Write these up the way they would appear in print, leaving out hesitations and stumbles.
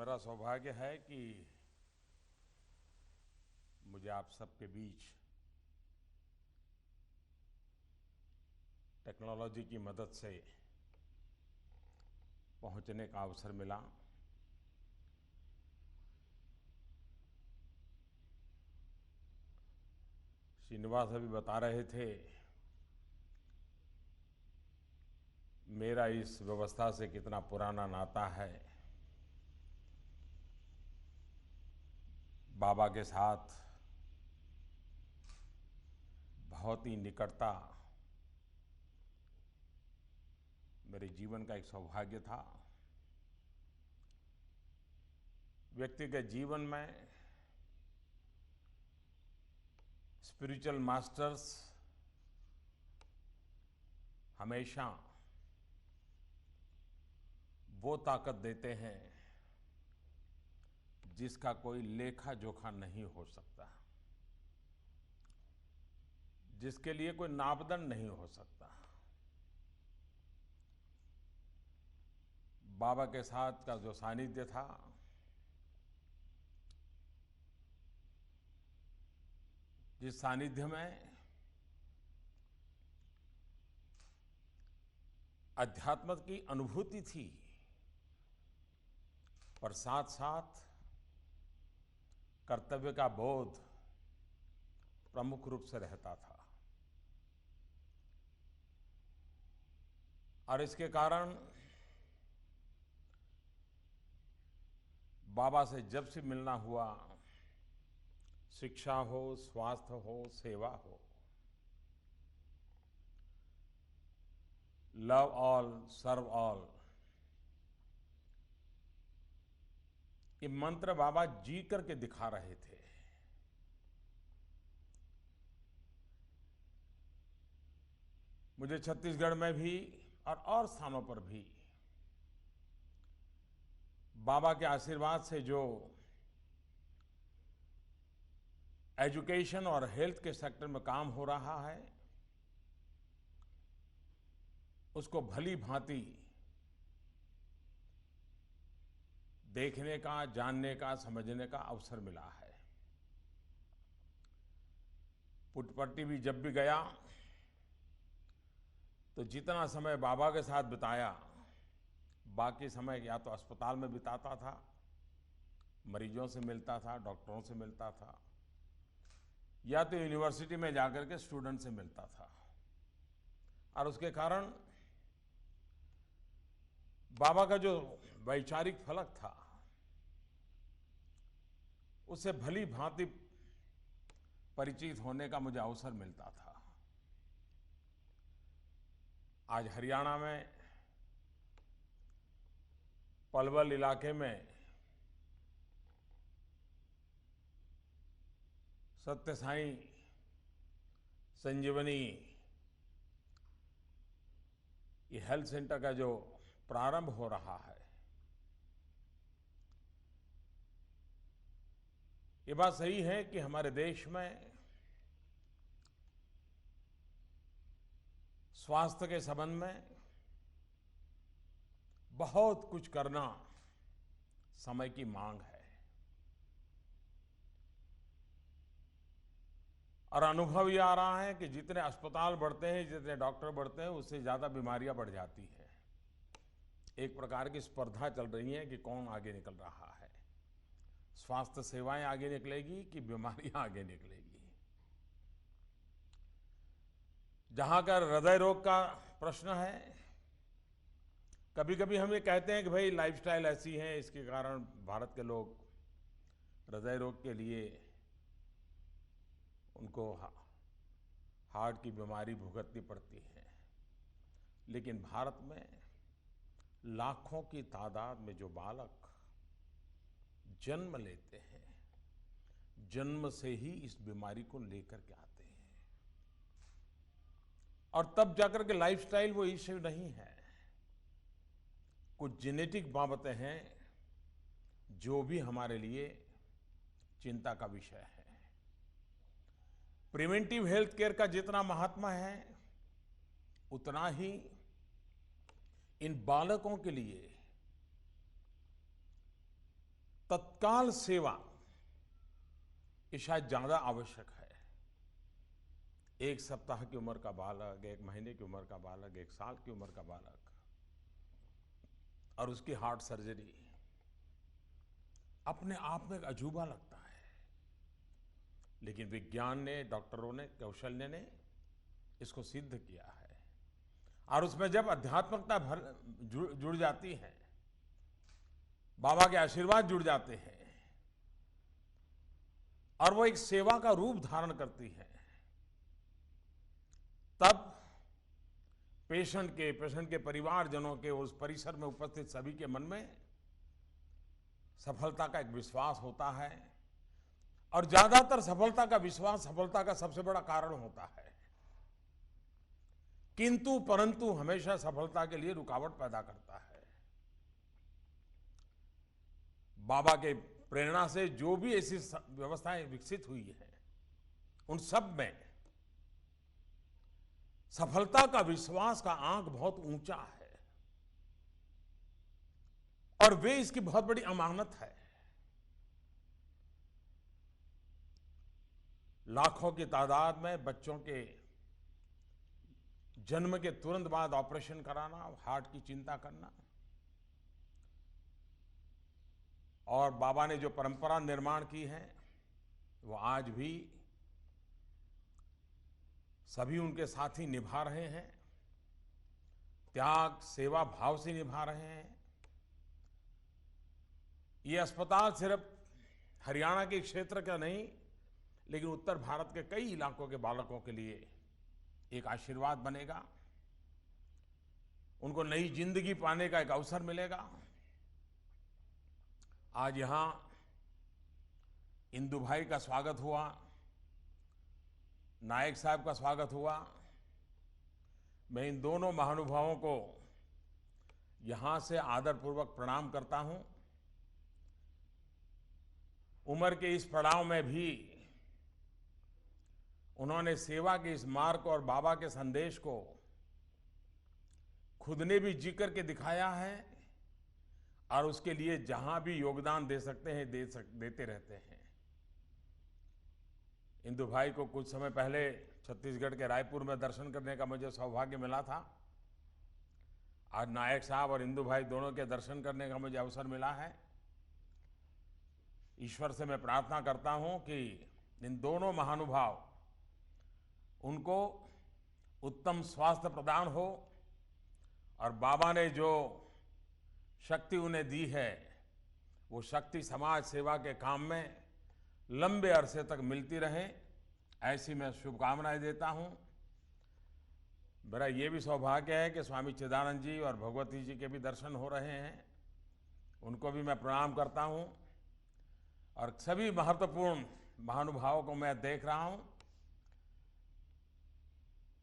मेरा सौभाग्य है कि मुझे आप सबके बीच टेक्नोलॉजी की मदद से पहुंचने का अवसर मिला। श्रीनिवास अभी बता रहे थे, मेरा इस व्यवस्था से कितना पुराना नाता है। बाबा के साथ बहुत ही निकटता मेरे जीवन का एक सौभाग्य था। व्यक्तिगत जीवन में स्पिरिचुअल मास्टर्स हमेशा वो ताकत देते हैं जिसका कोई लेखा जोखा नहीं हो सकता, जिसके लिए कोई मापदंड नहीं हो सकता। बाबा के साथ का जो सानिध्य था, जिस सानिध्य में अध्यात्म की अनुभूति थी, पर साथ साथ कर्तव्य का बोध प्रमुख रूप से रहता था। और इसके कारण बाबा से जब से मिलना हुआ, शिक्षा हो, स्वास्थ्य हो, सेवा हो, लव ऑल सर्व ऑल, ये मंत्र बाबा जी करके दिखा रहे थे। मुझे छत्तीसगढ़ में भी और स्थानों पर भी बाबा के आशीर्वाद से जो एजुकेशन और हेल्थ के सेक्टर में काम हो रहा है, उसको भली भांति देखने का, जानने का, समझने का अवसर मिला है। पुट्टपर्ती भी जब भी गया तो जितना समय बाबा के साथ बिताया, बाकी समय या तो अस्पताल में बिताता था, मरीजों से मिलता था, डॉक्टरों से मिलता था, या तो यूनिवर्सिटी में जाकर के स्टूडेंट से मिलता था। और उसके कारण बाबा का जो वैचारिक फलक था, उससे भली भांति परिचित होने का मुझे अवसर मिलता था। आज हरियाणा में पलवल इलाके में सत्य साईं संजीवनी ये हेल्थ सेंटर का जो प्रारंभ हो रहा है, ये बात सही है कि हमारे देश में स्वास्थ्य के संबंध में बहुत कुछ करना समय की मांग है। और अनुभव ये आ रहा है कि जितने अस्पताल बढ़ते हैं, जितने डॉक्टर बढ़ते हैं, उससे ज्यादा बीमारियां बढ़ जाती हैं। एक प्रकार की स्पर्धा चल रही है कि कौन आगे निकल रहा है। स्वास्थ्य सेवाएं आगे निकलेगी कि बीमारियां आगे निकलेगी। जहां का हृदय रोग का प्रश्न है, कभी कभी हम ये कहते हैं कि भाई लाइफस्टाइल ऐसी है, इसके कारण भारत के लोग हृदय रोग के लिए उनको हार्ट की बीमारी भुगतनी पड़ती है। लेकिन भारत में लाखों की तादाद में जो बालक जन्म लेते हैं, जन्म से ही इस बीमारी को लेकर के आते हैं, और तब जाकर के लाइफस्टाइल वो इश्यू नहीं है। कुछ जेनेटिक बाबतें हैं जो भी हमारे लिए चिंता का विषय है। प्रिवेंटिव हेल्थ केयर का जितना महात्मा है, उतना ही इन बालकों के लिए तत्काल सेवा ये शायद ज्यादा आवश्यक है। 1 सप्ताह की उम्र का बालक, 1 महीने की उम्र का बालक, 1 साल की उम्र का बालक और उसकी हार्ट सर्जरी अपने आप में एक अजूबा लगता है। लेकिन विज्ञान ने, डॉक्टरों ने, कौशल्य ने इसको सिद्ध किया है। और उसमें जब अध्यात्मकता जुड़ जाती है, बाबा के आशीर्वाद जुड़ जाते हैं और वो एक सेवा का रूप धारण करती है, तब पेशेंट के परिवारजनों के, उस परिसर में उपस्थित सभी के मन में सफलता का एक विश्वास होता है। और ज्यादातर सफलता का विश्वास सफलता का सबसे बड़ा कारण होता है, किंतु परंतु हमेशा सफलता के लिए रुकावट पैदा करता है। बाबा के प्रेरणा से जो भी ऐसी व्यवस्थाएं विकसित हुई हैं, उन सब में सफलता का विश्वास का आंक बहुत ऊंचा है और वे इसकी बहुत बड़ी अमानत है। लाखों की तादाद में बच्चों के जन्म के तुरंत बाद ऑपरेशन कराना, हार्ट की चिंता करना, और बाबा ने जो परंपरा निर्माण की है वो आज भी सभी उनके साथी निभा रहे हैं, त्याग सेवा भाव से निभा रहे हैं। ये अस्पताल सिर्फ हरियाणा के क्षेत्र का नहीं, लेकिन उत्तर भारत के कई इलाकों के बालकों के लिए एक आशीर्वाद बनेगा, उनको नई जिंदगी पाने का एक अवसर मिलेगा। आज यहां इंदु भाई का स्वागत हुआ, नायक साहब का स्वागत हुआ। मैं इन दोनों महानुभावों को यहां से आदरपूर्वक प्रणाम करता हूं। उम्र के इस पड़ाव में भी उन्होंने सेवा के इस मार्ग और बाबा के संदेश को खुद ने भी जी करके दिखाया है और उसके लिए जहां भी योगदान दे सकते हैं देते रहते हैं। इंदु भाई को कुछ समय पहले छत्तीसगढ़ के रायपुर में दर्शन करने का मुझे सौभाग्य मिला था। आज नायक साहब और इंदु भाई दोनों के दर्शन करने का मुझे अवसर मिला है। ईश्वर से मैं प्रार्थना करता हूं कि इन दोनों महानुभाव उनको उत्तम स्वास्थ्य प्रदान हो और बाबा ने जो शक्ति उन्हें दी है वो शक्ति समाज सेवा के काम में लंबे अरसे तक मिलती रहे, ऐसी मैं शुभकामनाएं देता हूं। मेरा ये भी सौभाग्य है कि स्वामी चिदानंद जी और भगवती जी के भी दर्शन हो रहे हैं, उनको भी मैं प्रणाम करता हूं। और सभी महत्वपूर्ण महानुभावों को मैं देख रहा हूं।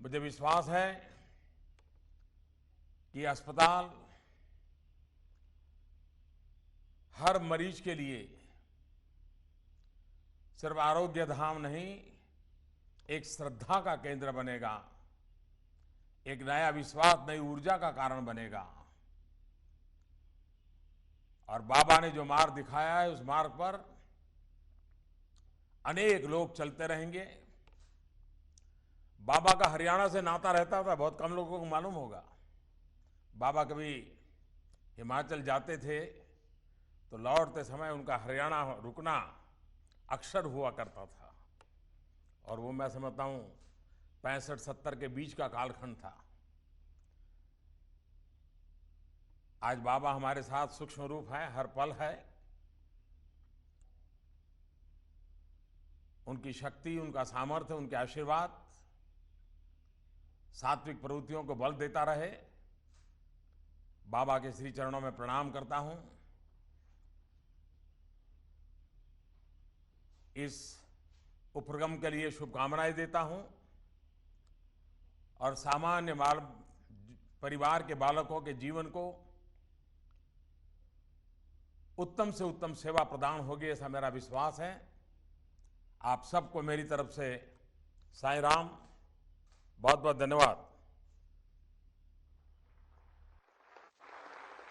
मुझे विश्वास है कि अस्पताल हर मरीज के लिए सिर्फ आरोग्य धाम नहीं, एक श्रद्धा का केंद्र बनेगा, एक नया विश्वास, नई ऊर्जा का कारण बनेगा। और बाबा ने जो मार्ग दिखाया है उस मार्ग पर अनेक लोग चलते रहेंगे। बाबा का हरियाणा से नाता रहता था, बहुत कम लोगों को मालूम होगा। बाबा कभी हिमाचल जाते थे तो लौटते समय उनका हरियाणा रुकना अक्सर हुआ करता था, और वो मैं समझता हूं 65-70 के बीच का कालखंड था। आज बाबा हमारे साथ सूक्ष्म रूप है, हर पल है। उनकी शक्ति, उनका सामर्थ्य, उनके आशीर्वाद सात्विक प्रवृत्तियों को बल देता रहे। बाबा के श्री चरणों में प्रणाम करता हूं। इस उपक्रम के लिए शुभकामनाएं देता हूं और सामान्य परिवार के बालकों के जीवन को उत्तम से उत्तम सेवा प्रदान होगी, ऐसा मेरा विश्वास है। आप सबको मेरी तरफ से साईं राम, बहुत बहुत धन्यवाद।